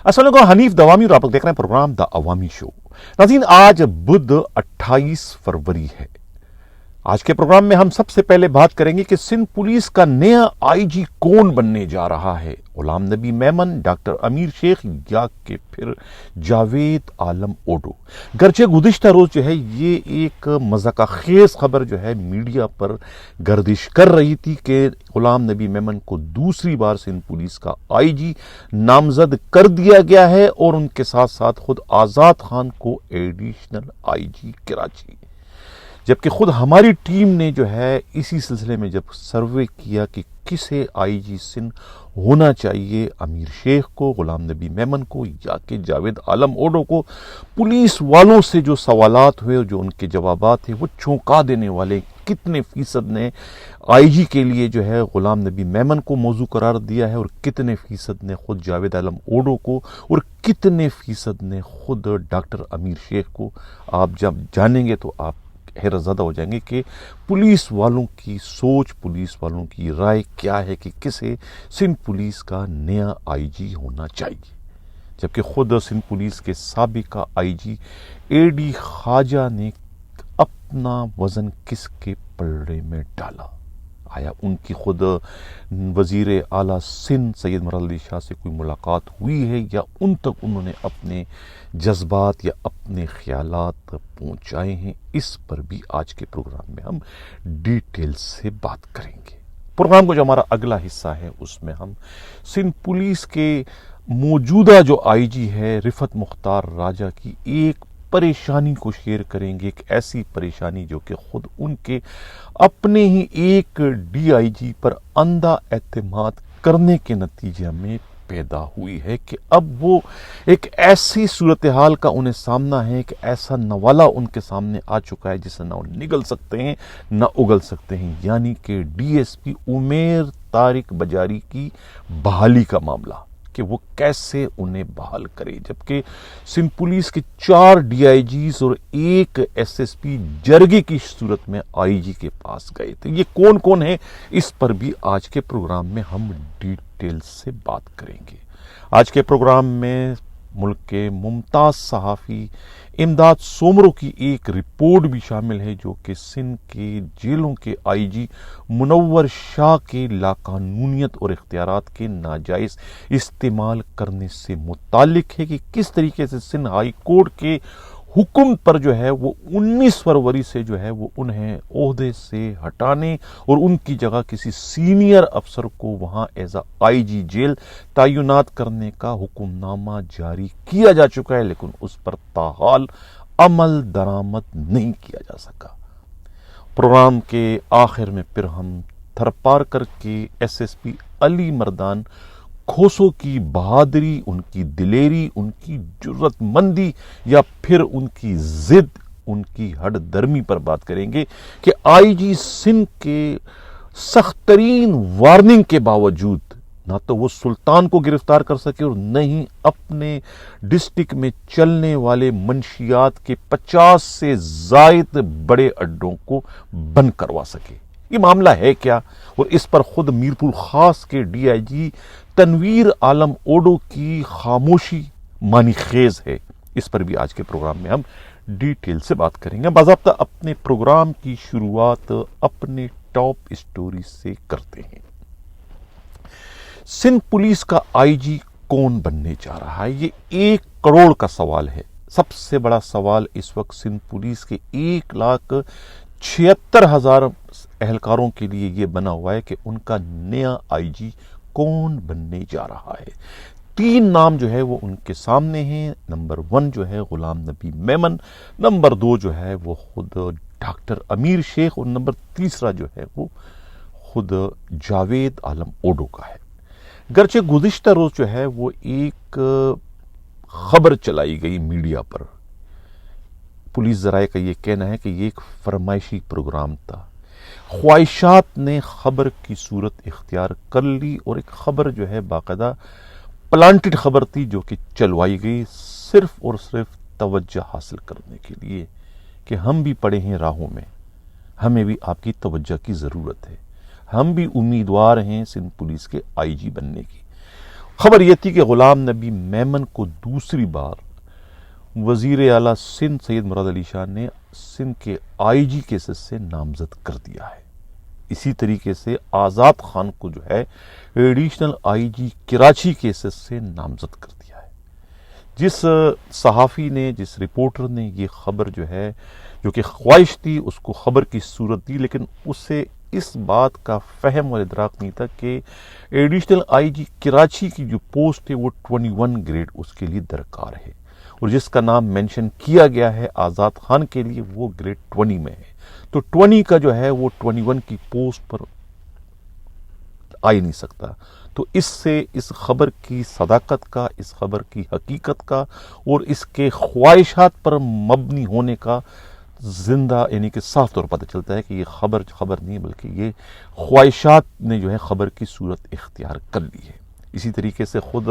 अस्सलाम वालेकुम, हनीफ दवामी और आप लोग देख रहे हैं प्रोग्राम द अवामी शो। नाज़रीन, आज बुध 28 फरवरी है। आज के प्रोग्राम में हम सबसे पहले बात करेंगे कि सिंध पुलिस का नया आईजी कौन बनने जा रहा है। गुलाम नबी मेमन, डॉक्टर अमीर शेख या कि फिर जावेद आलम ओडो। गरचे गुज़िश्ता रोज जो है ये एक मज़ाक़खेज़ खबर जो है मीडिया पर गर्दिश कर रही थी कि गुलाम नबी मेमन को दूसरी बार सिंध पुलिस का आईजी नामजद कर दिया गया है और उनके साथ साथ खुद आज़ाद खान को एडिशनल आईजी कराची। जबकि खुद हमारी टीम ने जो है इसी सिलसिले में जब सर्वे किया कि किसे आईजी सिंध होना चाहिए, अमीर शेख को, गुलाम नबी मेमन को या कि जावेद आलम ओडो को, पुलिस वालों से जो सवालात हुए और जो उनके जवाबात थे वो चौंका देने वाले। कितने फीसद ने आईजी के लिए जो है गुलाम नबी मेमन को मौजू करार दिया है और कितने फीसद ने खुद जावेद आलम ओडो को और कितने फीसद ने खुद डॉक्टर अमीर शेख को। आप जब जानेंगे तो आप हैरतज़दा हो जाएंगे कि पुलिस वालों की सोच, पुलिस वालों की राय क्या है कि किसे सिंध पुलिस का नया आईजी होना चाहिए। जबकि खुद सिंध पुलिस के साबिका आईजी एडी ख्वाजा ने अपना वजन किसके पलड़े में डाला। आया उनकी खुद वजीर आला सिंध सैयद मरहल अली शाह से कोई मुलाकात हुई है या उन तक उन्होंने अपने जज्बात या अपने ख्यालात पहुंचाए हैं, इस पर भी आज के प्रोग्राम में हम डिटेल से बात करेंगे। प्रोग्राम का जो हमारा अगला हिस्सा है उसमें हम सिंध पुलिस के मौजूदा जो आईजी है रिफत मुख्तार राजा की एक परेशानी को शेयर करेंगे। एक ऐसी परेशानी जो कि खुद उनके अपने ही एक डीआईजी पर अंधा एतमाद करने के नतीजे में पैदा हुई है कि अब वो एक ऐसी सूरत हाल का उन्हें सामना है, एक ऐसा नवाला उनके सामने आ चुका है जिससे ना वो निगल सकते हैं ना उगल सकते हैं, यानी कि डीएसपी उमेर तारिक बजारी की बहाली का मामला कि वो कैसे उन्हें बहाल करे। जबकि सिंध पुलिस के 4 डीआईजीज और एक एसएसपी जरगे की सूरत में आईजी के पास गए थे। ये कौन कौन है, इस पर भी आज के प्रोग्राम में हम डिटेल से बात करेंगे। आज के प्रोग्राम में मुल्क के मुमताज सहाफ़ी इमदाद सोमरो की एक रिपोर्ट भी शामिल है जो कि सिंध के जेलों के आईजी मुनव्वर शाह के लाकानूनियत और इख्तियारात के नाजायज़ इस्तेमाल करने से मुताल्लिक है कि किस तरीके से सिंध हाई कोर्ट के हुक्म पर जो है वो 19 फरवरी से जो है वो उन्हें ओहदे से हटाने और उनकी जगह किसी सीनियर अफसर को वहां एज आईजी जेल तैनात करने का हुक्मनामा जारी किया जा चुका है, लेकिन उस पर ताहाल अमल दरामद नहीं किया जा सका। प्रोग्राम के आखिर में फिर हम थरपार करके एसएसपी अली मर्दान खोसो की बहादुरी, उनकी दिलेरी, उनकी जुर्रतमंदी या फिर उनकी जिद, उनकी हडदर्मी पर बात करेंगे कि आईजी सिंध के सख्त तरीन वार्निंग के बावजूद ना तो वो सुल्तान को गिरफ्तार कर सके और न ही अपने डिस्ट्रिक्ट में चलने वाले मंशियात के 50 से जायद बड़े अड्डों को बंद करवा सके। ये मामला है क्या, और इस पर खुद मीरपुर खास के डीआईजी तनवीर आलम ओडो की खामोशी मानी खेज है। इस पर भी आज के प्रोग्राम में हम डिटेल से बात करेंगे। बाज़ाब्ता अपने प्रोग्राम की शुरुआत अपने टॉप स्टोरी से करते हैं। सिंध पुलिस का आईजी कौन बनने जा रहा है, ये 1 करोड़ का सवाल है। सबसे बड़ा सवाल इस वक्त सिंध पुलिस के 1,76,000 एहलकारों के लिए ये बना हुआ है कि उनका नया आईजी कौन बनने जा रहा है। 3 नाम जो है वो उनके सामने हैं। नंबर 1 जो है गुलाम नबी मेमन, नंबर 2 जो है वो खुद डॉक्टर अमीर शेख और नंबर 3 जो है वो खुद जावेद आलम ओडो का है। गरचे गुज़िश्ता रोज जो है वो एक खबर चलाई गई मीडिया पर। पुलिस ज़राए का ये कहना है कि ये एक फरमाइशी प्रोग्राम था। ख्वाहिशात ने खबर की सूरत इख्तियार कर ली और एक खबर जो है बाकायदा प्लांटेड खबर थी जो कि चलवाई गई सिर्फ और सिर्फ तवज्जो हासिल करने के लिए कि हम भी पड़े हैं राहों में, हमें भी आपकी तवज्जो की ज़रूरत है, हम भी उम्मीदवार हैं सिंध पुलिस के आईजी बनने की। خبر یہ تھی کہ غلام نبی میمن کو دوسری بار وزیر اعلیٰ سندھ سید مراد علی شاہ نے سندھ کے آئی جی کیسز سے نامزد کر دیا ہے۔ اسی طریقے سے آزاد خان کو جو ہے additional I G Karachi cases سے نامزد کر دیا ہے۔ جس صحافی نے، جس رپورٹر نے یہ خبر جو ہے، جو کہ خواہش تھی، اس کو خبر کی صورت دی، لیکن اسے اس بات کا فہم اور ادراک نہیں تھا کہ ایڈیشنل آئی جی کراچی کی جو پوسٹ ہے وہ 21 گریڈ اس کے لیے درکار ہے، اور جس کا نام مینشن کیا گیا ہے آزاد خان کے لیے وہ گریڈ 20 میں ہے، تو 20 کا جو ہے وہ 21 کی پوسٹ پر آ ہی نہیں سکتا۔ تو اس سے اس خبر کی صداقت کا، اس خبر کی حقیقت کا اور اس کے خواہشات پر مبنی ہونے کا زندہ یعنی کہ صاف طور پر پتہ چلتا ہے کہ یہ خبر نہیں بلکہ یہ خواہشات نے جو ہے خبر کی صورت اختیار کر لی ہے۔ اسی طریقے سے خود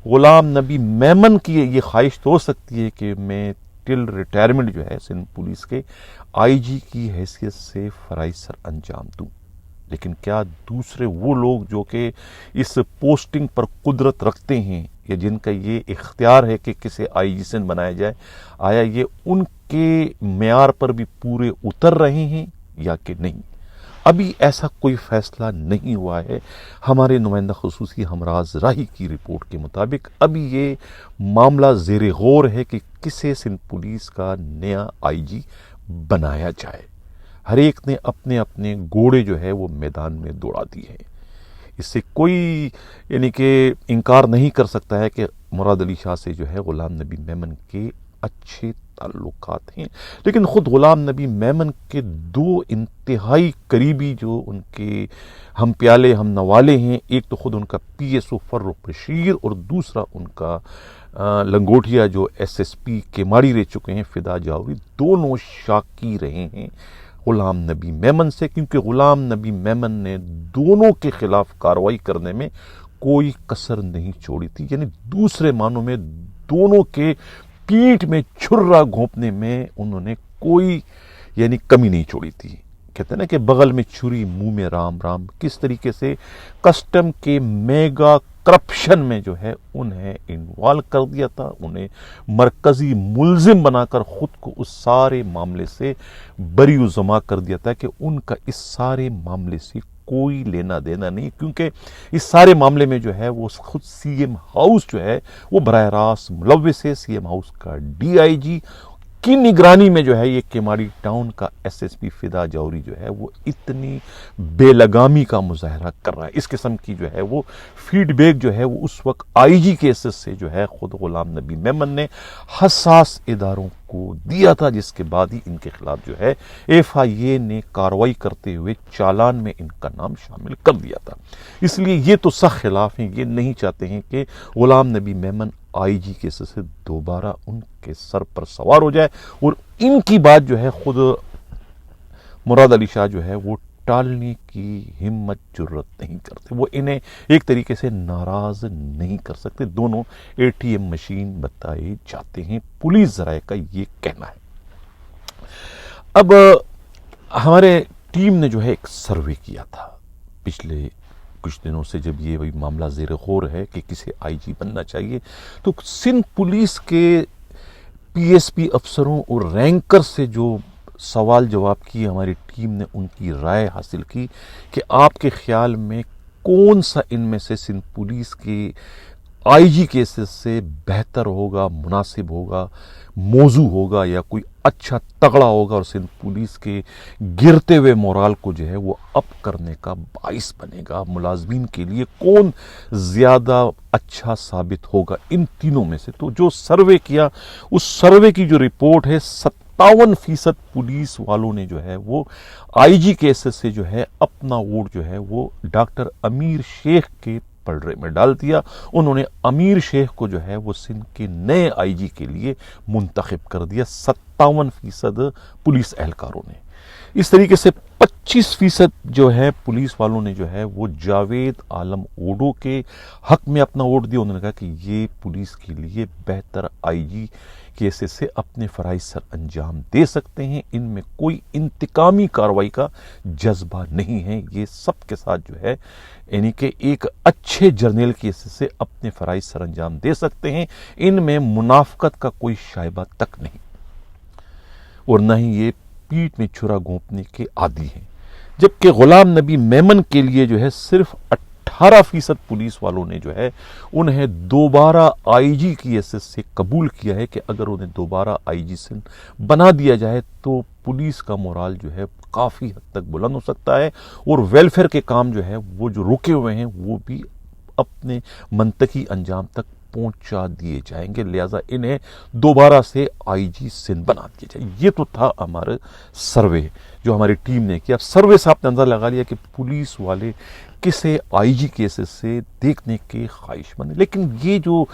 غلام نبی میمن کی یہ خواہش تو ہو سکتی ہے کہ میں ٹل ریٹائرمنٹ جو ہے سندھ پولیس کے آئی جی کی حیثیت سے فرائض سر انجام دوں، لیکن کیا دوسرے وہ لوگ جو کہ اس پوسٹنگ پر قدرت رکھتے ہیں یا جن کا یہ اختیار ہے کہ کسے آئی جی سندھ بنایا جائے، آیا یہ ان کے معیار پر بھی پورے اتر رہے ہیں یا کہ نہیں؟ ابھی ایسا کوئی فیصلہ نہیں ہوا ہے۔ ہمارے نمائندہ خصوصی ہمراز راہی کی رپورٹ کے مطابق ابھی یہ معاملہ زیر غور ہے کہ کسے سندھ پولیس کا نیا آئی جی بنایا جائے۔ ہر ایک نے اپنے اپنے گھوڑے جو ہے وہ میدان میں دوڑا دیے ہیں۔ اس سے کوئی یعنی کہ انکار نہیں کر سکتا ہے کہ مراد علی شاہ سے جو ہے غلام نبی میمن کے اچھے تعلقات ہیں، لیکن خود غلام نبی میمن کے دو انتہائی قریبی جو ان کے ہم پیالے ہم نوالے ہیں، ایک تو خود ان کا P S O Farrukh Bashir اور دوسرا ان کا لنگوٹیا جو ایس ایس پی کیماڑی رہ چکے ہیں فدا جاوری، دونوں شاکی رہے ہیں غلام نبی میمن سے، کیونکہ غلام نبی میمن نے دونوں کے خلاف کارروائی کرنے میں کوئی کسر نہیں چھوڑی تھی، یعنی دوسرے معنوں میں دونوں کے پیٹھ میں چھرا گھونپنے میں انہوں نے کوئی یعنی کمی نہیں چھوڑی تھی۔ کہتے ہیں نا کہ بغل میں چھری منہ میں رام رام، کس طریقے سے کسٹم کے میگا کرپشن میں جو ہے انہیں انوالو کر دیا تھا، انہیں مرکزی ملزم بنا کر خود کو اس سارے معاملے سے بری و زما کر دیا تھا کہ ان کا اس سارے معاملے سے کوئی لینا دینا نہیں، کیونکہ اس سارے معاملے میں جو ہے وہ خود سی ایم ہاؤس جو ہے وہ براہ راست ملوث ہے۔ سی ایم ہاؤس کا ڈی آئی جی کی نگرانی میں جو ہے یہ کیماڑی ٹاؤن کا ایس ایس پی فدا جوہری جو ہے وہ اتنی بے لگامی کا مظاہرہ کر رہا ہے۔ اس قسم کی جو ہے وہ فیڈ بیک جو ہے وہ اس وقت آئی جی کیسز سے جو ہے خود غلام نبی میمن نے حساس اداروں کو دیا تھا، جس کے بعد ہی ان کے خلاف جو ہے ایف آئی اے نے کارروائی کرتے ہوئے چالان میں ان کا نام شامل کر دیا تھا۔ اس لیے یہ تو سخت خلاف ہیں، یہ نہیں چاہتے ہیں کہ غلام نبی میمن آئی جی کیسز سے دوبارہ ان کے سر پر سوار ہو جائے، اور ان کی بات جو ہے خود مراد علی شاہ جو ہے وہ ٹالنے کی ہمت جرت نہیں کرتے، وہ انہیں ایک طریقے سے ناراض نہیں کر سکتے۔ دونوں اے ٹی ایم مشین بتائے جاتے ہیں، پولیس ذرائع کا یہ کہنا ہے۔ اب ہمارے ٹیم نے جو ہے ایک سروے کیا تھا پچھلے کچھ دنوں سے، جب یہ معاملہ زیر غور ہے کہ کسے آئی جی بننا چاہیے، تو سندھ پولیس کے پی ایس پی افسروں اور رینکر سے جو سوال جواب کیے ہماری ٹیم نے، ان کی رائے حاصل کی کہ آپ کے خیال میں کون سا ان میں سے سندھ پولیس کے آئی جی کیسز سے بہتر ہوگا، مناسب ہوگا، موضوع ہوگا، یا کوئی اچھا تگڑا ہوگا اور سندھ پولیس کے گرتے ہوئے مورال کو جو ہے وہ اپ کرنے کا باعث بنے گا۔ ملازمین کے لیے کون زیادہ اچھا ثابت ہوگا ان تینوں میں سے؟ تو جو سروے کیا، اس سروے کی جو رپورٹ ہے 57% پولیس والوں نے جو ہے وہ آئی جی کیسز سے جو ہے اپنا ووٹ جو ہے وہ ڈاکٹر امیر شیخ کے پلڑے میں ڈال دیا۔ انہوں نے امیر شیخ کو جو ہے وہ سندھ کے نئے آئی جی کے لیے منتخب کر دیا، 57% پولیس اہلکاروں نے۔ اس طریقے سے 25% جو ہے پولیس والوں نے جو ہے وہ جاوید عالم اوڈو کے حق میں اپنا ووٹ دیا۔ انہوں نے کہا کہ یہ پولیس کے لیے بہتر آئی جی کیسز سے اپنے فرائض سر انجام دے سکتے ہیں. ان میں کوئی انتقامی کارروائی کا جذبہ نہیں ہے. یہ سب کے ساتھ جو ہے یعنی کہ ایک اچھے جرنیل کیسز سے اپنے فرائض سر انجام دے سکتے ہیں. ان میں منافقت کا کوئی شائبہ تک نہیں اور نہ ہی یہ پیٹ میں چھرا گھونپنے کے عادی ہیں. جبکہ غلام نبی میمن کے لیے جو ہے صرف 18% پولیس والوں نے جو ہے انہیں دوبارہ آئی جی کی حیثیت سے قبول کیا ہے کہ اگر انہیں دوبارہ آئی جی سندھ بنا دیا جائے تو پولیس کا مورال جو ہے کافی حد تک بلند ہو سکتا ہے اور ویلفیئر کے کام جو ہے وہ جو رکے ہوئے ہیں وہ بھی اپنے منطقی انجام تک پہنچا دیے جائیں گے. لہذا انہیں دوبارہ سے آئی جی سندھ بنا دیا جائے. یہ تو تھا ہمارا سروے جو ہماری ٹیم نے کیا. اب سروے سے آپ نے اندازہ لگا لیا کہ پولیس والے کسے آئی جی کیسز سے دیکھنے کے خواہش مند ہیں. لیکن یہ جو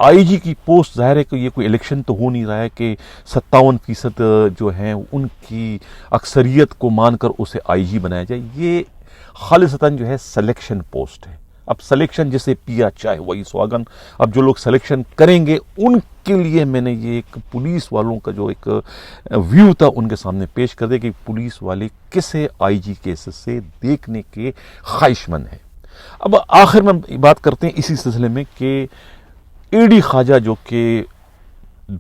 آئی جی کی پوسٹ ظاہر ہے کہ یہ کوئی الیکشن تو ہو نہیں رہا ہے کہ 57% جو ہیں ان کی اکثریت کو مان کر اسے آئی جی بنایا جائے. یہ خالصتاً جو ہے سلیکشن پوسٹ ہے. اب سلیکشن جسے پیا چاہے وہی سواگن. اب جو لوگ سلیکشن کریں گے ان کے لیے میں نے یہ ایک پولیس والوں کا جو ایک ویو تھا ان کے سامنے پیش کر دیا کہ پولیس والے کسے آئی جی کیسز سے دیکھنے کے خواہش مند ہیں. اب آخر میں بات کرتے ہیں اسی سلسلے میں کہ اے ڈی خواجہ جو کہ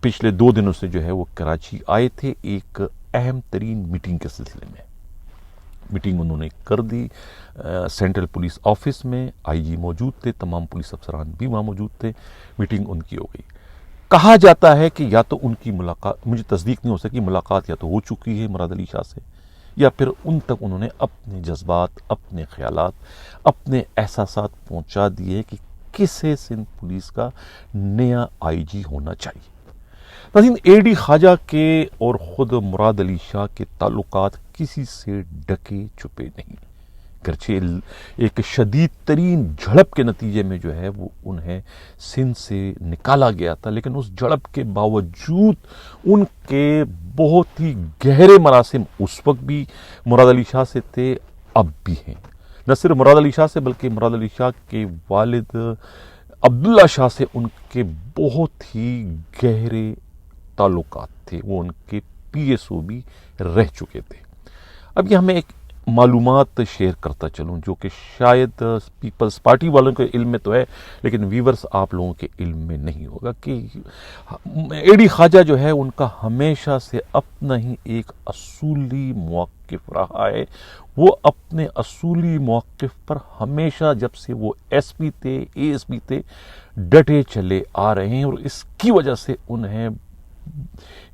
پچھلے 2 دنوں سے جو ہے وہ کراچی آئے تھے ایک اہم ترین میٹنگ کے سلسلے میں. میٹنگ انہوں نے کر دی سینٹرل پولیس آفس میں. آئی جی موجود تھے, تمام پولیس افسران بھی وہاں موجود تھے. میٹنگ ان کی ہو گئی. کہا جاتا ہے کہ یا تو ان کی ملاقات, مجھے تصدیق نہیں ہو سکی, ملاقات یا تو ہو چکی ہے مراد علی شاہ سے یا پھر ان تک انہوں نے اپنے جذبات, اپنے خیالات, اپنے احساسات پہنچا دیے کہ کسے سندھ پولیس کا نیا آئی جی ہونا چاہیے. ناظرین, اے ڈی خواجہ کے اور خود مراد علی شاہ کے تعلقات کسی سے ڈکے چھپے نہیں. گرچہ ایک شدید ترین جھڑپ کے نتیجے میں جو ہے وہ انہیں سندھ سے نکالا گیا تھا, لیکن اس جھڑپ کے باوجود ان کے بہت ہی گہرے مراسم اس وقت بھی مراد علی شاہ سے تھے, اب بھی ہیں. نہ صرف مراد علی شاہ سے بلکہ مراد علی شاہ کے والد عبداللہ شاہ سے ان کے بہت ہی گہرے تعلقات تھے. وہ ان کے پی ایس او بھی رہ چکے تھے. اب یہ ہمیں ایک معلومات شیئر کرتا چلوں جو کہ شاید پیپلز پارٹی والوں کے علم میں تو ہے لیکن ویورز آپ لوگوں کے علم میں نہیں ہوگا کہ اے ڈی خواجہ جو ہے ان کا ہمیشہ سے اپنا ہی ایک اصولی موقف رہا ہے. وہ اپنے اصولی موقف پر ہمیشہ جب سے وہ ایس پی تھے, اے ایس پی تھے, ڈٹے چلے آ رہے ہیں اور اس کی وجہ سے انہیں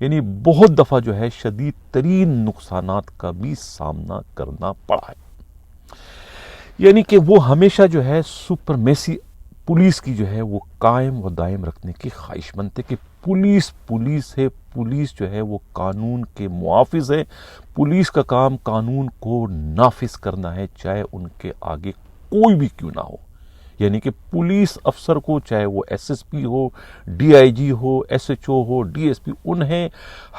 یعنی بہت دفعہ جو ہے شدید ترین نقصانات کا بھی سامنا کرنا پڑا ہے. یعنی کہ وہ ہمیشہ جو ہے سپرمیسی پولیس کی جو ہے وہ قائم و دائم رکھنے کی خواہش مند تھے کہ پولیس ہے, پولیس جو ہے وہ قانون کے محافظ ہے, پولیس کا کام قانون کو نافذ کرنا ہے چاہے ان کے آگے کوئی بھی کیوں نہ ہو. یعنی کہ پولیس افسر کو چاہے وہ ایس ایس پی ہو, ڈی آئی جی ہو, ایس ایچ او ہو, ڈی ایس پی, انہیں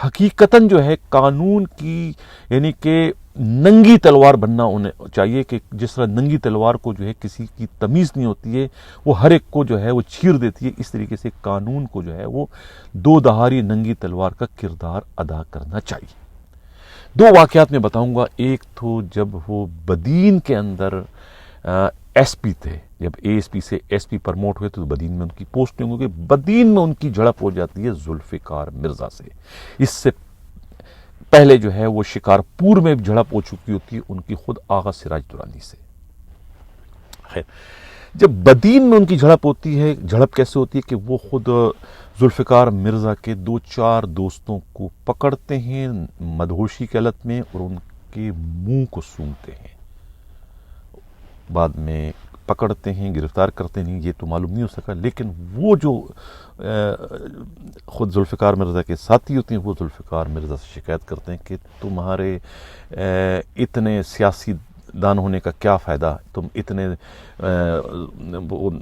حقیقتاً جو ہے قانون کی یعنی کہ ننگی تلوار بننا انہیں چاہیے کہ جس طرح ننگی تلوار کو جو ہے کسی کی تمیز نہیں ہوتی ہے وہ ہر ایک کو جو ہے وہ چیر دیتی ہے, اس طریقے سے قانون کو جو ہے وہ 2 دھاری ننگی تلوار کا کردار ادا کرنا چاہیے. 2 واقعات میں بتاؤں گا. ایک تو جب وہ بدین کے اندر ایس پی تھے, جب اے ایس پی سے ایس پی پرموٹ ہوئے تو بدین میں ان کی پوسٹنگ ہو گئی. بدین میں ان کی جھڑپ ہو جاتی ہے ذوالفقار مرزا سے. اس سے پہلے جو ہے وہ شکارپور میں جھڑپ ہو چکی ہوتی ہے ان کی خود آغا سراج درانی سے. خیر, جب بدین میں ان کی جھڑپ ہوتی ہے, جھڑپ کیسے ہوتی ہے کہ وہ خود ذوالفقار مرزا کے 2-4 دوستوں کو پکڑتے ہیں مدہوشی کی حالت میں اور ان کے منہ کو سونگتے ہیں. بعد میں پکڑتے ہیں, گرفتار کرتے نہیں, یہ تو معلوم نہیں ہو سکا, لیکن وہ جو خود ذوالفقار مرزا کے ساتھی ہوتے ہیں وہ ذوالفقار مرزا سے شکایت کرتے ہیں کہ تمہارے اتنے سیاسی دان ہونے کا کیا فائدہ, تم اتنے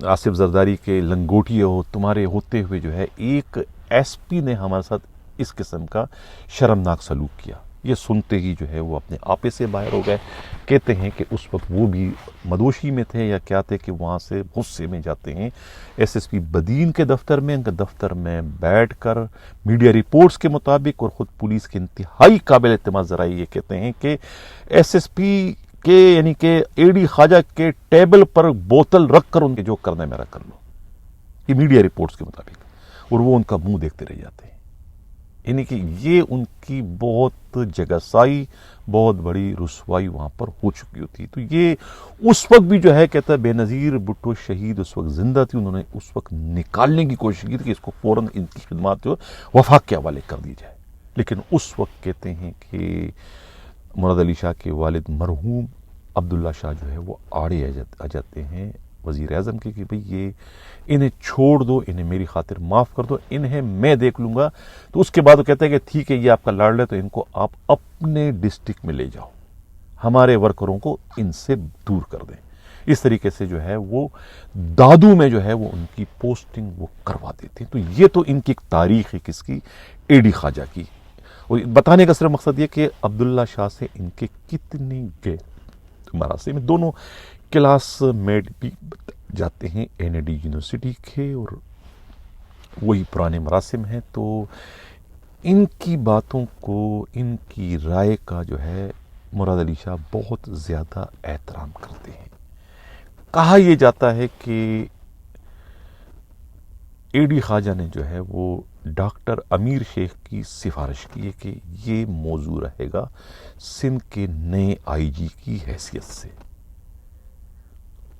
آصف زرداری کے لنگوٹیے ہو, تمہارے ہوتے ہوئے جو ہے ایک ایس پی نے ہمارے ساتھ اس قسم کا شرمناک سلوک کیا. یہ سنتے ہی جو ہے وہ اپنے آپے سے باہر ہو گئے. کہتے ہیں کہ اس وقت وہ بھی مدوشی میں تھے یا کیا تھے کہ وہاں سے غصے میں جاتے ہیں ایس ایس پی بدین کے دفتر میں. ان کے دفتر میں بیٹھ کر میڈیا رپورٹس کے مطابق اور خود پولیس کے انتہائی قابل اعتماد ذرائع یہ کہتے ہیں کہ ایس ایس پی کے یعنی کہ اے ڈی خواجہ کے ٹیبل پر بوتل رکھ کر ان کے جو کرنا ہے میرا کر لو. یہ میڈیا رپورٹس کے مطابق. اور وہ ان کا منہ دیکھتے رہ جاتے ہیں. یعنی کہ یہ ان کی بہت جگہ سائی بہت بڑی رسوائی وہاں پر ہو چکی ہوتی. تو یہ اس وقت بھی جو ہے کہتا ہے بے نظیر بھٹو شہید اس وقت زندہ تھی. انہوں نے اس وقت نکالنے کی کوشش کی تھی کہ اس کو فوراً ان کی خدمات جو وفاق کے حوالے کر دی جائے. لیکن اس وقت کہتے ہیں کہ مراد علی شاہ کے والد مرحوم عبداللہ شاہ جو ہے وہ آڑے آ جاتے ہیں وزیر اعظم کے کہ بھئی یہ انہیں چھوڑ دو, انہیں میری خاطر معاف کر دو, انہیں میں دیکھ لوں گا. تو اس کے بعد وہ کہتا ہے کہ ٹھیک ہے یہ آپ کا لاڈل ہے تو ان کو آپ اپنے ڈسٹرکٹ میں لے جاؤ, ہمارے ورکروں کو ان سے دور کر دیں. اس طریقے سے جو ہے وہ دادو میں جو ہے وہ ان کی پوسٹنگ وہ کروا دیتے ہیں. تو یہ تو ان کی ایک تاریخ ہے کس کی, اے ڈی خواجہ کی. اور بتانے کا صرف مقصد یہ کہ عبداللہ شاہ سے ان کے کتنے گئے مراسم میں. دونوں کلاس میٹ بھی جاتے ہیں این اے ڈی یونیورسٹی کے اور وہی پرانے مراسم ہیں. تو ان کی باتوں کو, ان کی رائے کا جو ہے مراد علی شاہ بہت زیادہ احترام کرتے ہیں. کہا یہ جاتا ہے کہ اے ڈی خواجہ نے جو ہے وہ ڈاکٹر امیر شیخ کی سفارش کی ہے کہ یہ موضوع رہے گا سندھ کے نئے آئی جی کی حیثیت سے.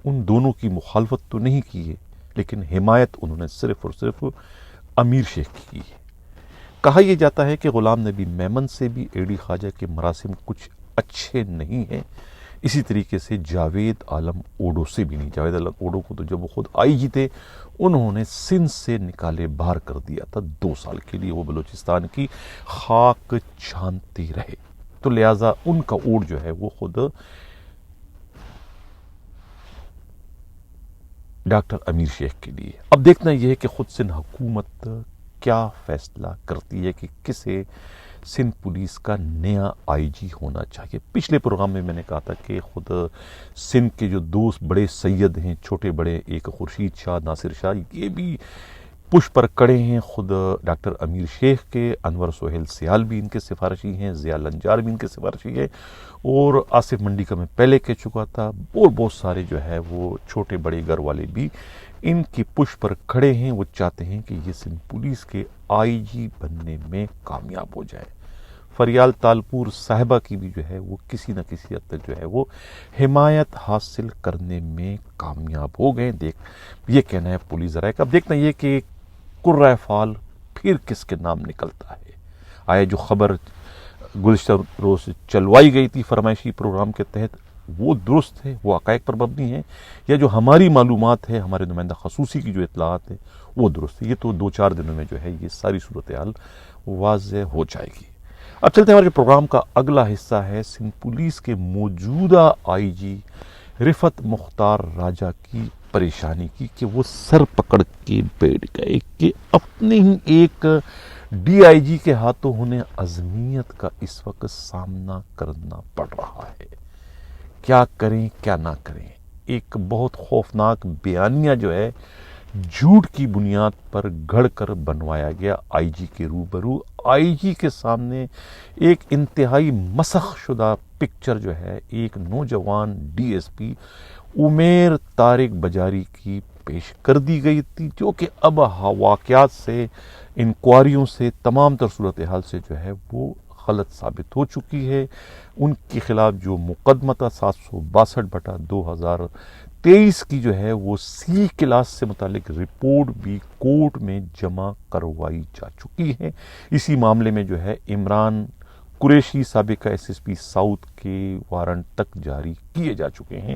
ان دونوں کی مخالفت تو نہیں کی ہے لیکن حمایت انہوں نے صرف اور صرف امیر شیخ کی ہے. کہا یہ جاتا ہے کہ غلام نبی میمن سے بھی اے ڈی خواجہ کے مراسم کچھ اچھے نہیں ہیں. اسی طریقے سے جاوید عالم اوڈو سے بھی نہیں. جاوید عالم اوڈو کو تو جب وہ خود آئی جی تھے انہوں نے سندھ سے نکالے باہر کر دیا تھا 2 سال کے لیے. وہ بلوچستان کی خاک چھانتے رہے. تو لہٰذا ان کا اوٹ جو ہے وہ خود ڈاکٹر امیر شیخ کے لیے. اب دیکھنا یہ ہے کہ خود سندھ حکومت کیا فیصلہ کرتی ہے کہ کسے سندھ پولیس کا نیا آئی جی ہونا چاہیے. پچھلے پروگرام میں نے کہا تھا کہ خود سندھ کے جو 2 بڑے سید ہیں, چھوٹے بڑے, ایک خورشید شاہ, ناصر شاہ, یہ بھی پش پر کڑے ہیں خود ڈاکٹر امیر شیخ کے. انور سہیل سیال بھی ان کے سفارشی ہیں, ضیاء لنجار بھی ان کے سفارشی ہیں, اور آصف منڈی کا میں پہلے کہہ چکا تھا. اور بہت سارے جو ہے وہ چھوٹے بڑے گھر والے بھی ان کی پش پر کھڑے ہیں. وہ چاہتے ہیں کہ یہ سندھ پولیس کے آئی جی بننے میں کامیاب ہو جائے. فریال تالپور صاحبہ کی بھی جو ہے وہ کسی نہ کسی حد تک جو ہے وہ حمایت حاصل کرنے میں کامیاب ہو گئے. یہ کہنا ہے پولیس ذرائع کا. اب دیکھنا یہ کہ قرۂ فال پھر کس کے نام نکلتا ہے. آیا جو خبر گزشتہ روز چلوائی گئی تھی فرمائشی پروگرام کے تحت وہ درست ہے, وہ حقائق پر مبنی ہے, یا جو ہماری معلومات ہے, ہمارے نمائندہ خصوصی کی جو اطلاعات ہے وہ درست ہے؟ یہ تو 2-4 دنوں میں جو ہے یہ ساری صورتحال واضح ہو جائے گی. اب چلتے ہیں ہمارے پروگرام کا اگلا حصہ ہے سندھ پولیس کے موجودہ آئی جی رفعت مختار راجہ کی پریشانی کی کہ وہ سر پکڑ کے بیٹھ گئے کہ اپنے ہی ایک ڈی آئی جی کے ہاتھوں انہیں عظمیت کا اس وقت سامنا کرنا پڑ رہا ہے. کیا کریں کیا نہ کریں. ایک بہت خوفناک بیانیہ جو ہے جھوٹ کی بنیاد پر گھڑ کر بنوایا گیا آئی جی کے روبرو. آئی جی کے سامنے ایک انتہائی مسخ شدہ پکچر جو ہے ایک نوجوان ڈی ایس پی عمیر طارق بجاری کی پیش کر دی گئی تھی, جو کہ اب واقعات سے, انکوائریوں سے, تمام تر صورتحال سے جو ہے وہ غلط ثابت ہو چکی ہے. ان کے خلاف جو مقدمہ تھا 762/2023 کی جو ہے وہ سی کلاس سے متعلق رپورٹ بھی کورٹ میں جمع کروائی جا چکی ہے. اسی معاملے میں جو ہے عمران قریشی سابقہ ایس ایس پی ساؤتھ کے وارنٹ تک جاری کیے جا چکے ہیں.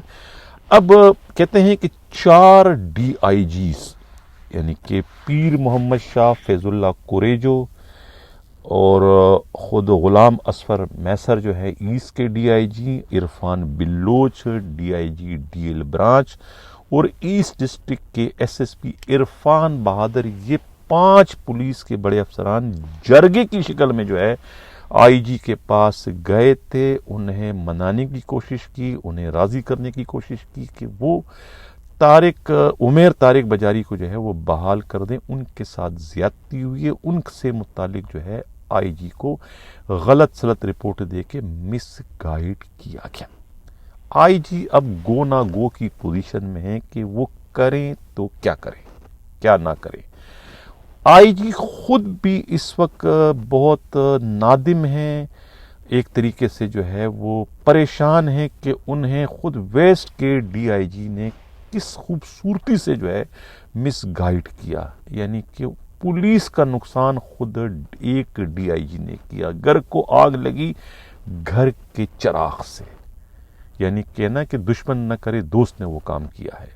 اب کہتے ہیں کہ 4 ڈی آئی جیز یعنی کہ پیر محمد شاہ فیض اللہ کوریجو اور خود غلام اصفر میسر جو ہے ایسٹ کے D I G, Irfan Baloch D I G D L branch, اور ایسٹ ڈسٹرکٹ کے S S P Irfan Bahadur, یہ 5 پولیس کے بڑے افسران جرگے کی شکل میں جو ہے आईजी के पास गए थे, उन्हें मनाने की कोशिश की, उन्हें राजी करने की कोशिश की कि वो उमेर तारिक बजारी को जो है वो बहाल कर दें। उनके साथ ज्यादती हुई है, उनसे मुतालिक जो है आईजी को गलत सलत रिपोर्ट दे के मिस गाइड किया गया। आईजी अब गो ना गो की पोजीशन में है कि वो करें तो क्या करें, क्या ना करें। आईजी खुद भी इस वक्त बहुत नादिम हैं, एक तरीके से जो है वो परेशान है कि उन्हें खुद वेस्ट के डीआईजी ने किस खूबसूरती से जो है मिस गाइड किया। यानी कि पुलिस का नुकसान खुद एक डीआईजी ने किया। घर को आग लगी घर के चिराग से, यानी कि ना कि दुश्मन न करे दोस्त ने वो काम किया है।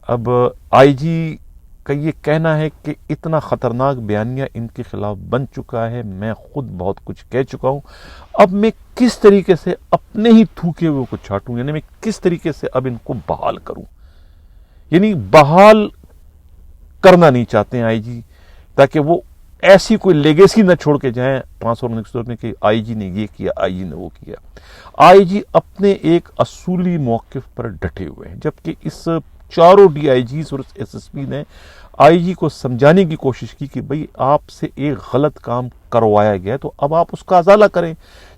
अब आईजी का ये कहना है कि इतना खतरनाक बयानिया इनके खिलाफ बन चुका है, मैं खुद बहुत कुछ कह चुका हूं, अब मैं किस तरीके से अपने ही थूके हुए को छाटूं, यानी मैं किस तरीके से अब इनको बहाल करूं। यानी बहाल करना नहीं चाहते हैं आईजी, ताकि वो ऐसी कोई लेगेसी न छोड़ के जाएं ट्रांसफर में कि आईजी ने ये किया, आईजी ने वो किया। आईजी अपने एक असूली मौकिफ पर डटे हुए हैं, जबकि इस चारों डीआईजी और एसएसपी ने आईजी को समझाने की कोशिश की कि भाई आपसे एक गलत काम करवाया गया तो अब आप उसका अजाला करें।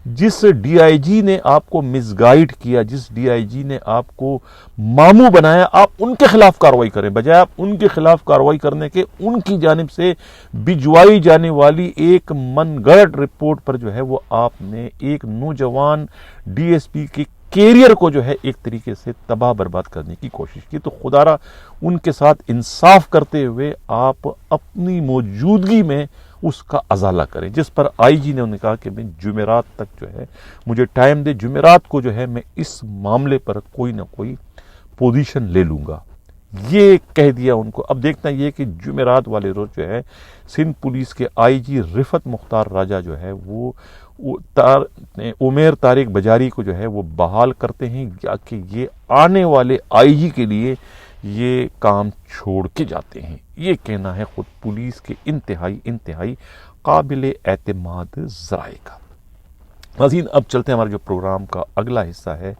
जिस डीआईजी ने आपको मिसगाइड किया, जिस डीआईजी ने आपको मामू बनाया, आप उनके खिलाफ कार्रवाई करें, बजाय आप उनके खिलाफ कार्रवाई करने के उनकी जानिब से भिजवाई जाने वाली एक मनगढ़ंत रिपोर्ट पर जो है वो आपने एक नौजवान डीएसपी के कैरियर को जो है एक तरीके से तबाह बर्बाद करने की कोशिश की। तो खुदारा उनके साथ इंसाफ करते हुए आप अपनी मौजूदगी में उसका अजाला करें। जिस पर आईजी ने उन्हें कहा कि मैं जुमेरात तक जो है मुझे टाइम दे, जुमेरात को जो है मैं इस मामले पर कोई ना कोई पोजीशन ले लूंगा, ये कह दिया उनको। अब देखना ये कि जुमेरात वाले रोज जो है सिंध पुलिस के आईजी रिफत मुख्तार राजा जो है वो उमेर तारिक बजारी को जो है वो बहाल करते हैं, या कि ये आने वाले आईजी के लिए ये काम छोड़ के जाते हैं। ये कहना है खुद पुलिस के इंतहाई काबिल एतमाद ज़राए का। नाज़रीन, अब चलते हैं, हमारे जो प्रोग्राम का अगला हिस्सा है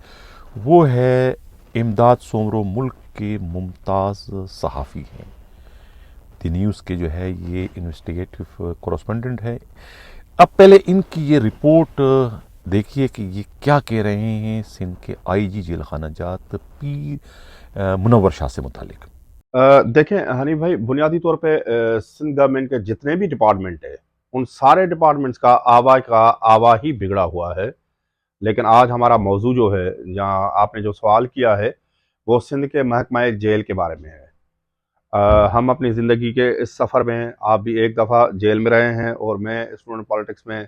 वो है इमदाद सोमरो, मुल्क के मुमताज़ सहाफ़ी हैं, द न्यूज़ के जो है ये इन्वेस्टिगेटिव कॉरेस्पोंडेंट है। अब पहले इनकी ये रिपोर्ट देखिए कि ये क्या कह रहे हैं सिंध के आईजी जेल खाना जात पीर मुनव्वर शाह से मुतालिक। देखें हनीफ भाई, बुनियादी तौर पे सिंध गवर्नमेंट के जितने भी डिपार्टमेंट है उन सारे डिपार्टमेंट्स का आवा ही बिगड़ा हुआ है। लेकिन आज हमारा मौजू जो है, जहाँ आपने जो सवाल किया है, वो सिंध के महकमा जेल के बारे में है। हम अपनी ज़िंदगी के इस सफ़र में, आप भी एक दफ़ा जेल में रहे हैं और मैं स्टूडेंट पॉलिटिक्स में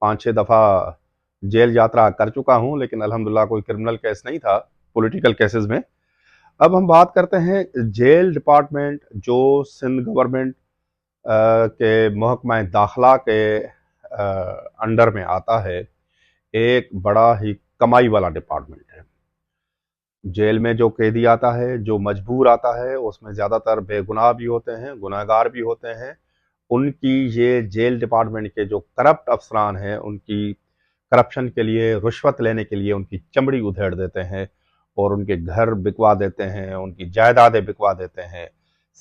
5-6 दफ़ा जेल यात्रा कर चुका हूँ, लेकिन अल्हम्दुलिल्लाह कोई क्रिमिनल केस नहीं था, पॉलिटिकल केसेस में। अब हम बात करते हैं जेल डिपार्टमेंट जो सिंध गवर्नमेंट के महकमा दाखिला के अंडर में आता है, एक बड़ा ही कमाई वाला डिपार्टमेंट है। जेल में जो कैदी आता है, जो मजबूर आता है, उसमें ज़्यादातर बेगुनाह भी होते हैं, गुनहगार भी होते हैं। उनकी ये जेल डिपार्टमेंट के जो करप्ट अफसरान हैं, उनकी करप्शन के लिए, रुश्वत लेने के लिए उनकी चमड़ी उधेड़ देते हैं और उनके घर बिकवा देते हैं, उनकी जायदादें बिकवा देते हैं।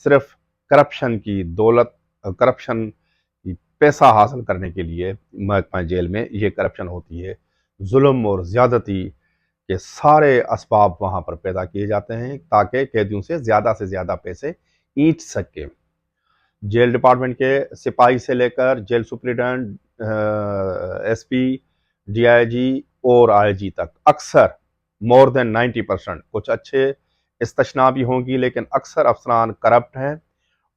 सिर्फ करप्शन की दौलत, करप्शन की पैसा हासिल करने के लिए महकमा जेल में ये करप्शन होती है। जुल्म और ज़्यादती के सारे असबाब वहाँ पर पैदा किए जाते हैं ताकि कैदियों से ज़्यादा पैसे ईंच सके। जेल डिपार्टमेंट के सिपाही से लेकर जेल सुप्रिटेंडेंट, एसपी, डीआईजी और आईजी तक अक्सर मोर देन 90%, कुछ अच्छे इस्तशना भी होंगी, लेकिन अक्सर अफसरान करप्ट हैं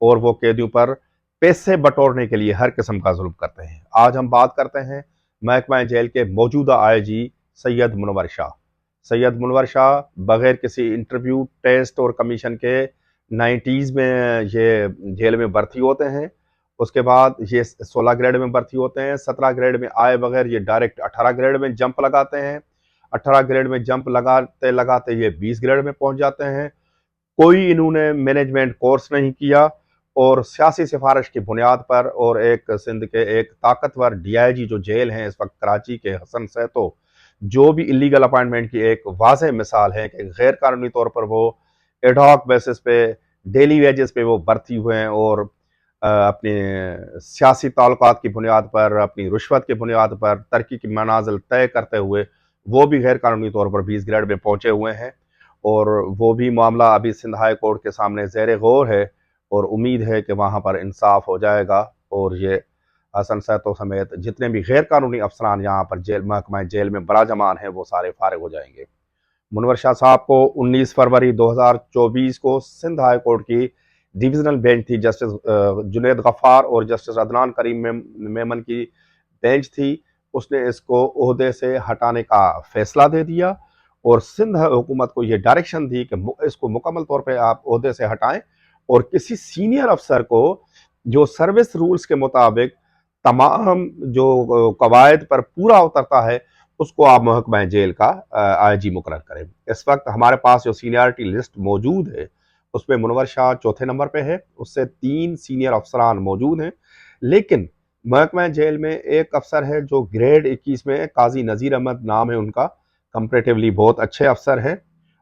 और वो कैदियों पर पैसे बटोरने के लिए हर किस्म का जुल्म करते हैं। आज हम बात करते हैं महकमा जेल के मौजूदा आईजी सैयद मुनव्वर शाह। सैयद मुनव्वर शाह बगैर किसी इंटरव्यू, टेस्ट और कमीशन के 90s में ये जेल में भर्ती होते हैं। उसके बाद ये 16 ग्रेड में भर्ती होते हैं। 17 ग्रेड में आए बगैर ये डायरेक्ट 18 ग्रेड में जंप लगाते हैं। 18 ग्रेड में जंप लगाते लगाते ये 20 ग्रेड में पहुंच जाते हैं। कोई इन्होंने मैनेजमेंट कोर्स नहीं किया और सियासी सिफारिश की बुनियाद पर और एक सिंध के एक ताकतवर DIG जो जेल हैं इस वक्त कराची के, हसन सैतो, जो भी इलीगल अपॉइंटमेंट की एक वाज़ेह मिसाल है कि गैर कानूनी तौर पर वो एडहॉक बेसिस पे, डेली वेजेस पे वो भर्ती हुए हैं और अपने सियासी ताल्लुकात की बुनियाद पर, अपनी रुश्वत की बुनियाद पर तरक्की की मनाजिल तय करते हुए वो भी गैर कानूनी तौर पर 20 ग्रेड में पहुंचे हुए हैं। और वो भी मामला अभी सिंध हाई कोर्ट के सामने ज़ेर गौर है और उम्मीद है कि वहाँ पर इंसाफ हो जाएगा और ये हसन सैतो समेत जितने भी गैर कानूनी अफसरान यहाँ पर जेल, महकमा जेल में बराजमान हैं, वो सारे फारिग हो जाएंगे। मुनव्वर शाह साहब को 19 फरवरी 2024 को सिंध हाई कोर्ट की डिविजनल बेंच थी, जस्टिस जुनेद गफ्फार और जस्टिस अदनान करीम मेमन की बेंच थी, उसने इसको ओहदे से हटाने का फैसला दे दिया और सिंध हुकूमत को ये डायरेक्शन दी कि इसको मुकम्मल तौर पे आप ओहदे से हटाएं और किसी सीनियर अफसर को जो सर्विस रूल्स के मुताबिक तमाम जो कवायद पर पूरा उतरता है उसको आप महकमा जेल का IG मुकर्रर करें। इस वक्त हमारे पास जो सीनियरिटी लिस्ट मौजूद है उसमें मुनव्वर शाह चौथे नंबर पे है, उससे 3 सीनियर अफसरान मौजूद हैं, लेकिन महकमा जेल में एक अफसर है जो ग्रेड 21 में, काजी नज़ीर अहमद नाम है उनका, कंपैरेटिवली बहुत अच्छे अफसर हैं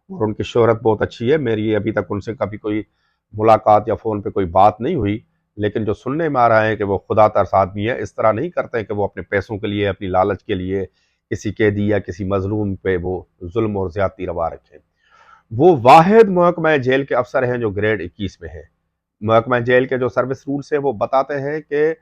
और उनकी शोहरत बहुत अच्छी है। मेरी अभी तक उनसे कभी कोई मुलाकात या फ़ोन पे कोई बात नहीं हुई, लेकिन जो सुनने में आ रहा है कि वो खुदा तरस आदमी है, इस तरह नहीं करते कि वो अपने पैसों के लिए, अपनी लालच के लिए किसी कैदी या किसी मजलूम पे वो जुल्म और ज्यादती रवा रखें। वो वाहिद महकमा जेल के अफसर हैं जो ग्रेड 21 में है। महकमा जेल के जो सर्विस रूल्स है वो बताते हैं कि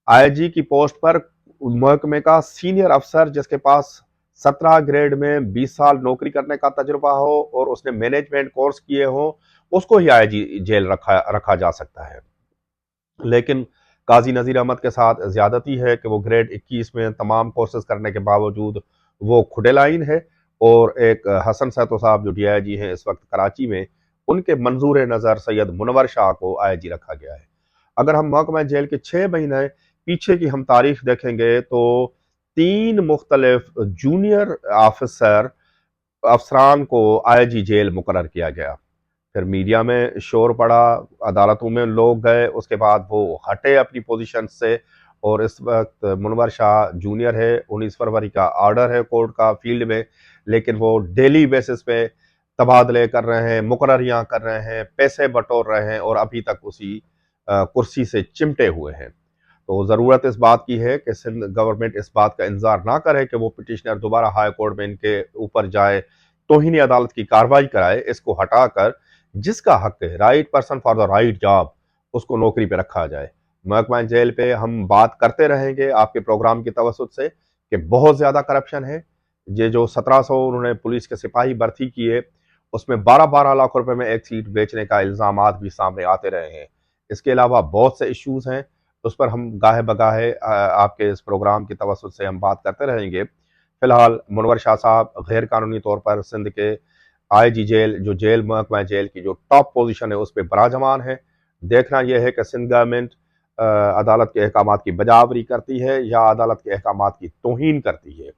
IG की पोस्ट पर महकमे का सीनियर अफसर जिसके पास 17 ग्रेड में 20 साल नौकरी करने का तजुर्बा हो और उसने मैनेजमेंट कोर्स किए हो, उसको ही IG जेल रखा जा सकता है। लेकिन काजी नज़ीर अहमद के साथ ज़्यादती है कि वो ग्रेड 21 में तमाम कोर्सेज करने के बावजूद वो खुडे लाइन है और एक हसन सैतो साहब जो DIG हैं इस वक्त कराची में, उनके मंजूर नज़र सैयद मुनव्वर शाह को IG रखा गया है। अगर हम महकमा जेल के 6 महीने पीछे की हम तारीख देखेंगे तो 3 मुख्तलिफ जूनियर अफसरान को IG जेल मुकर्रर किया गया। फिर मीडिया में शोर पड़ा, अदालतों में लोग गए, उसके बाद वो हटे अपनी पोजीशन से और इस वक्त मुनव्वर शाह जूनियर है। 19 फरवरी का ऑर्डर है कोर्ट का फील्ड में, लेकिन वो डेली बेसिस पे तबादले कर रहे हैं, मुकर्ररियाँ कर रहे हैं, पैसे बटोर रहे हैं और अभी तक उसी कुर्सी से चिमटे हुए हैं। तो ज़रूरत इस बात की है कि सिंध गवर्नमेंट इस बात का इंतजार ना करे कि वो पिटिशनर दोबारा हाई कोर्ट में इनके ऊपर जाए, तौहीन अदालत की कार्रवाई कराए। इसको हटाकर जिसका हक है, right person for the right job, उसको नौकरी पे रखा जाए। महकमा जेल पे हम बात करते रहेंगे आपके प्रोग्राम की तवसुत से कि बहुत ज़्यादा करप्शन है। ये जो 1700 उन्होंने पुलिस के सिपाही भर्ती किए, उसमें 12-12 लाख रुपए में एक सीट बेचने का इल्ज़ामात भी सामने आते रहे हैं। इसके अलावा बहुत से इश्यूज़ हैं, उस पर हम गाहे बगाहे आपके इस प्रोग्राम की तवसुत से हम बात करते रहेंगे। फ़िलहाल मुनव्वर शाह साहब गैर कानूनी तौर पर सिंध के IG जेल, जो जेल महकमा जेल की जो टॉप पोजीशन है उस पर बराजमान है। देखना यह है कि सिंध गवर्नमेंट अदालत के अहकामात की बजावरी करती है या अदालत के अहकामात की तौहीन करती है।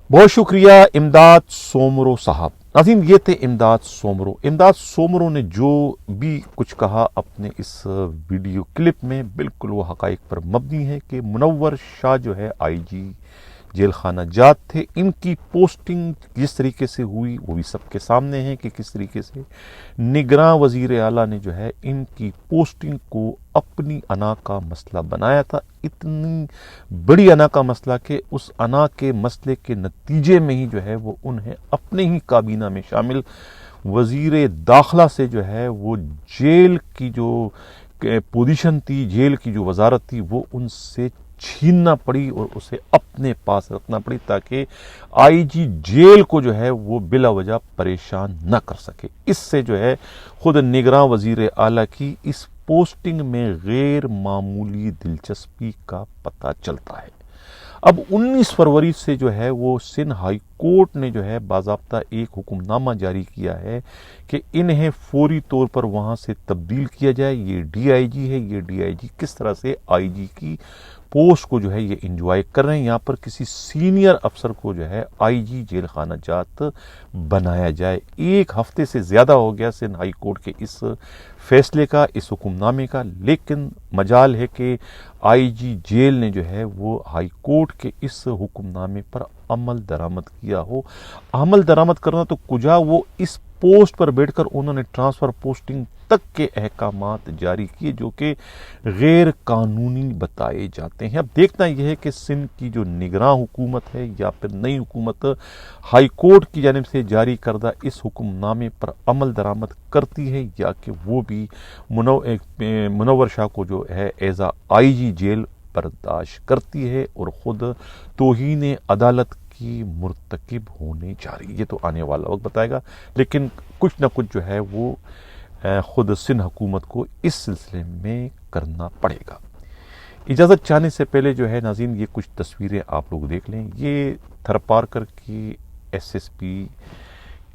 बहुत शुक्रिया इमदाद सोमरो साहब। नाज़रीन, ये थे इमदाद सोमरो। इमदाद सोमरो ने जो भी कुछ कहा अपने इस वीडियो क्लिप में, बिल्कुल वो हकाइक पर मबनी है कि मुनव्वर शाह जो है IG जेल खाना जात थे। इनकी पोस्टिंग जिस तरीके से हुई वो भी सबके सामने है कि किस तरीके से निगरान वजीर आला ने जो है इनकी पोस्टिंग को अपनी अना का मसला बनाया था। इतनी बड़ी अना का मसला कि उस अना के मसले के नतीजे में ही जो है वो उन्हें अपने ही काबीना में शामिल वजीर दाखिला से जो है वो जेल की जो पोजीशन थी, जेल की जो वजारत थी, वो उनसे छीनना पड़ी और उसे अपने पास रखना पड़ी ताकि IG जेल को जो है वो बिला वजह परेशान न कर सके। इससे जो है खुद निगरान वजीर आला की इस पोस्टिंग में गैर मामूली दिलचस्पी का पता चलता है। अब 19 फरवरी से जो है वो सिंध हाई कोर्ट ने जो है बाज़ाब्ता एक हुक्मनामा जारी किया है कि इन्हें फौरी तौर पर वहाँ से तब्दील किया जाए। ये DIG है, ये DIG किस तरह से IG की पोस्ट को जो है ये इंजॉय कर रहे हैं। यहाँ पर किसी सीनियर अफसर को जो है आईजी जेल खाना जात बनाया जाए। एक हफ्ते से ज़्यादा हो गया सिंध हाई कोर्ट के इस फैसले का, इस हुक्मनामे का, लेकिन मजाल है कि आईजी जेल ने जो है वो हाई कोर्ट के इस हुक्मनामे पर अमल दरामद किया हो। अमल दरामद करना तो कुजा, वो इस पोस्ट पर बैठकर उन्होंने ट्रांसफ़र पोस्टिंग तक के अहकामात जारी किए जो कि गैर कानूनी बताए जाते हैं। अब देखना यह है कि सिंध की जो निगरान हुकूमत है या फिर नई हुकूमत हाई कोर्ट की जानिब से जारी करदा इस हुक्मनामे पर अमल दरामद करती है या कि वो भी मुनव्वर शाह को जो है एज आ आईजी जेल बर्दाश्त करती है और ख़ुद तौहीन अदालत की मुर्तकिब होने जा रही है। ये तो आने वाला वक्त बताएगा, लेकिन कुछ न कुछ जो है वो खुद सिंध हुकूमत को इस सिलसिले में करना पड़ेगा। इजाज़त चाहने से पहले जो है नाज़रीन, ये कुछ तस्वीरें आप लोग देख लें। ये थरपारकर की एसएसपी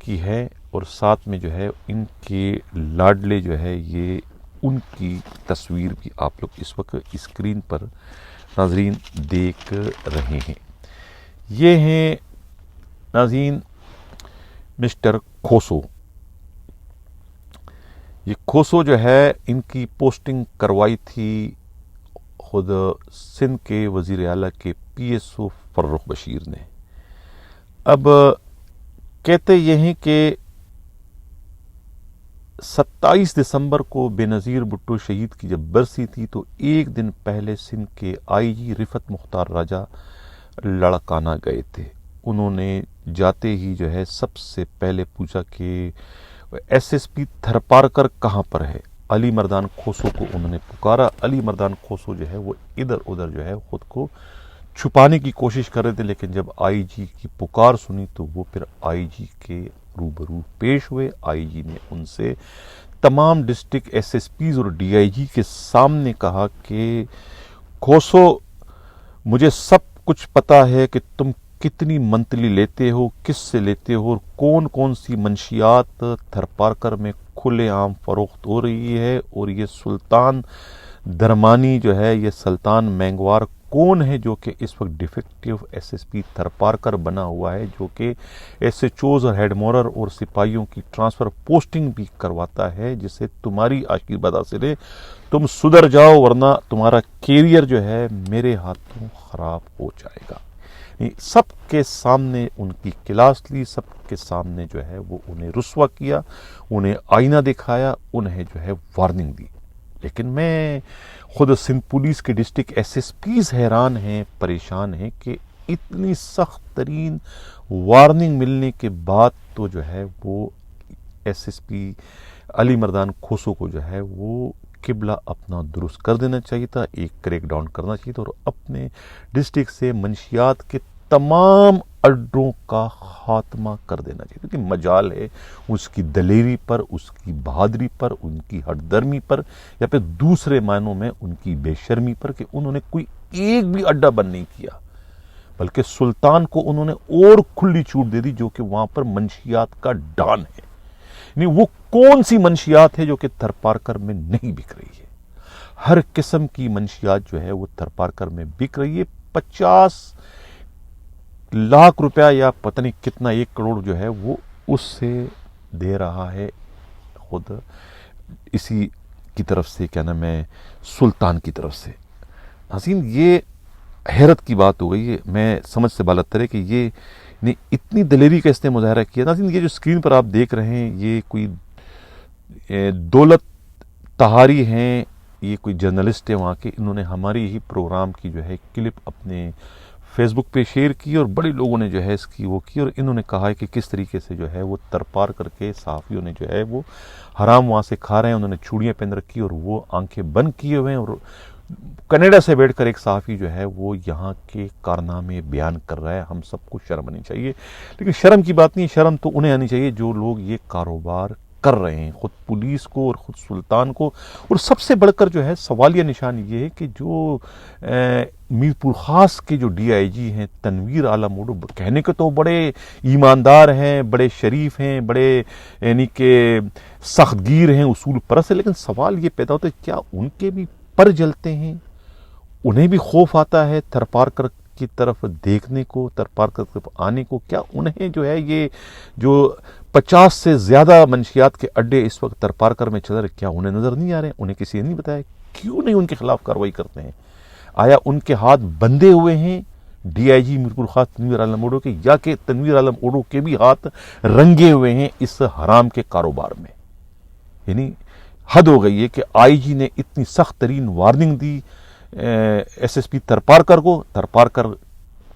की है और साथ में जो है इनके लाडले जो है ये उनकी तस्वीर भी आप लोग इस वक्त स्क्रीन पर नाज़रीन देख रहे हैं। ये हैं नाज़रीन मिस्टर खोसो। ये खोसो जो है इनकी पोस्टिंग करवाई थी खुद सिंध के वज़ीर आला के पीएसओ फर्रुख बशीर ने। अब कहते ये हैं कि 27 दिसंबर को बेनज़ीर भुट्टो शहीद की जब बरसी थी तो एक दिन पहले सिंध के आईजी रिफत मुख्तार राजा लड़काना गए थे। उन्होंने जाते ही जो है सबसे पहले पूछा कि एसएसपी थरपारकर कहाँ पर है। अली मर्दान खोसो को उन्होंने पुकारा। अली मर्दान खोसो जो है वो इधर उधर जो है खुद को छुपाने की कोशिश कर रहे थे, लेकिन जब आईजी की पुकार सुनी तो वो फिर आईजी के रूबरू पेश हुए। आईजी ने उनसे तमाम डिस्ट्रिक्ट एसएसपीज और डीआईजी के सामने कहा कि खोसो, मुझे सब कुछ पता है कि तुम कितनी मंथली लेते हो, किससे लेते हो और कौन कौन सी मंशियात थरपारकर में खुलेआम फरोख्त हो रही है। और ये सुल्तान दरमानी जो है, ये सुल्तान मैंगवार कौन है जो कि इस वक्त डिफेक्टिव एसएसपी थरपारकर बना हुआ है, जो कि एसएचओज और हेडमोरर और सिपाहियों की ट्रांसफ़र पोस्टिंग भी करवाता है, जिससे तुम्हारी आशीर्वाद हासिल है, तुम सुधर जाओ वरना तुम्हारा कैरियर जो है मेरे हाथों ख़राब हो जाएगा। सबके सामने उनकी क्लास ली, सबके सामने जो है वो उन्हें रुस्वा किया, उन्हें आईना दिखाया, उन्हें जो है वार्निंग दी। लेकिन मैं खुद सिंध पुलिस के डिस्ट्रिक्ट एसएसपीज हैरान हैं, परेशान हैं कि इतनी सख्त तरीन वार्निंग मिलने के बाद तो जो है वो एसएसपी अली मर्दान खोसो को जो है वो किबला अपना दुरुस्त कर देना चाहिए था, एक क्रैक डाउन करना चाहिए था और अपने डिस्ट्रिक्ट से मंशियात के तमाम अड्डों का खात्मा कर देना चाहिए। क्योंकि मजाल है उसकी दलेरी पर, उसकी बहादुरी पर, उनकी हटदर्मी पर या फिर दूसरे मायनों में उनकी बेशर्मी पर कि उन्होंने कोई एक भी अड्डा बंद नहीं किया, बल्कि सुल्तान को उन्होंने और खुली छूट दे दी जो कि वहां पर मंशियात का डान है। नहीं, वो कौन सी मंशियात है जो कि थरपारकर में नहीं बिक रही है। हर किस्म की मंशियात जो है वो थरपारकर में बिक रही है। 50 लाख रुपया या पता नहीं कितना 1 करोड़ जो है वो उससे दे रहा है खुद इसी की तरफ से, क्या नाम है, सुल्तान की तरफ से। नाज़रीन, ये हैरत की बात हो गई है। मैं समझ से बालतर है कि ये ने इतनी दलेरी का इसने मुजाहरा किया। नाज़रीन, ये जो स्क्रीन पर आप देख रहे हैं ये कोई दौलत तहारी हैं, ये कोई जर्नलिस्ट है वहाँ के। इन्होंने हमारी ही प्रोग्राम की जो है क्लिप अपने फेसबुक पे शेयर की और बड़े लोगों ने जो है इसकी वो की और इन्होंने कहा है कि किस तरीके से जो है वो तरपार करके सहाफ़ियों ने जो है वो हराम वहाँ से खा रहे हैं। उन्होंने चूड़ियाँ पहन रखी और वो आंखें बंद किए हुए हैं और कनाडा से बैठकर एक सहाफ़ी जो है वो यहाँ के कारनामे बयान कर रहा है। हम सबको शर्म आनी चाहिए, लेकिन शर्म की बात नहीं, शर्म तो उन्हें आनी चाहिए जो लोग ये कारोबार कर रहे हैं, खुद पुलिस को और ख़ुद सुल्तान को। और सबसे बढ़कर जो है सवालिया निशान ये है कि जो मीरपुर ख़ास के जो डीआईजी हैं तनवीर आलम मोडो, कहने के तो बड़े ईमानदार हैं, बड़े शरीफ हैं, बड़े यानी कि सख्तगीर हैं, उसूल परस्त है, लेकिन सवाल ये पैदा होता है क्या उनके भी पर जलते हैं, उन्हें भी खौफ आता है थरपारकर की तरफ देखने को, थरपारकर की तरफ आने को। क्या उन्हें जो है ये जो 50 से ज्यादा मंशियात के अड्डे इस वक्त थरपारकर में चल रहे, क्या उन्हें नजर नहीं आ रहे हैं? उन्हें किसी ने नहीं बताया? क्यों नहीं उनके खिलाफ कार्रवाई करते हैं? आया उनके हाथ बंधे हुए हैं डीआईजी मीरपुर खास तनवीर आलम ओडो के, या कि तनवीर आलम ओडो के भी हाथ रंगे हुए हैं इस हराम के कारोबार में? यानी हद हो गई है कि आईजी ने इतनी सख्त तरीन वार्निंग दी एसएसपी थरपारकर को, थरपारकर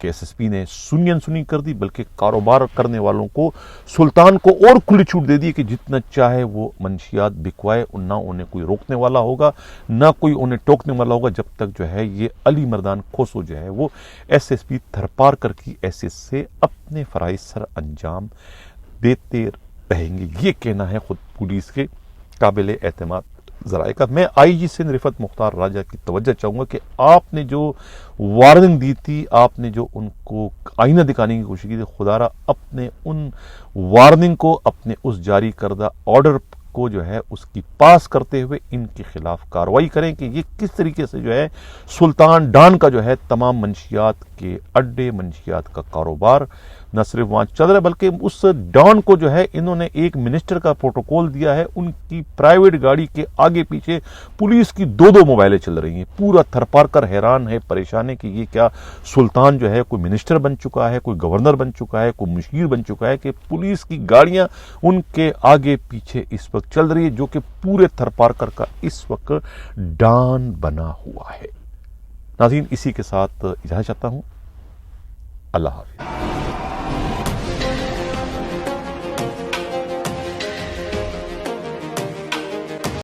के एसएसपी ने सुनी कर दी, बल्कि कारोबार करने वालों को, सुल्तान को और खुली छूट दे दी कि जितना चाहे वो मंशियात बिकवाए, ना उन्हें कोई रोकने वाला होगा, ना कोई उन्हें टोकने वाला होगा, जब तक जो है ये अली मर्दान खोसो जो है वो एसएसपी थरपारकर की हैसियत से अपने फराइज सर अंजाम देते रहेंगे। ये कहना है खुद पुलिस के काबिल एतमाद जराए का। मैं आईजी सिंध रिफत मुख्तार राजा की तवज्जो चाहूंगा कि आपने जो वार्निंग दी थी, आपने जो उनको आईना दिखाने की कोशिश की थी, खुदारा अपने उन वार्निंग को, अपने उस जारी करदा ऑर्डर को जो है उसकी पास करते हुए इनके खिलाफ कार्रवाई करें कि ये किस तरीके से जो है सुल्तान डान का जो है तमाम मंशियात के अड्डे, मंशियात का कारोबार न सिर्फ वहां चल रहा है, बल्कि उस डॉन को जो है इन्होंने एक मिनिस्टर का प्रोटोकॉल दिया है। उनकी प्राइवेट गाड़ी के आगे पीछे पुलिस की दो मोबाइलें चल रही हैं। पूरा थरपारकर हैरान है, परेशान है कि ये क्या सुल्तान जो है कोई मिनिस्टर बन चुका है, कोई गवर्नर बन चुका है, कोई मुशीर बन चुका है, कि पुलिस की गाड़ियां उनके आगे पीछे इस वक्त चल रही है, जो कि पूरे थरपारकर का इस वक्त डॉन बना हुआ है। नाज़रीन, इसी के साथ इजाज़त चाहता हूं। अल्लाह हाफ़िज़।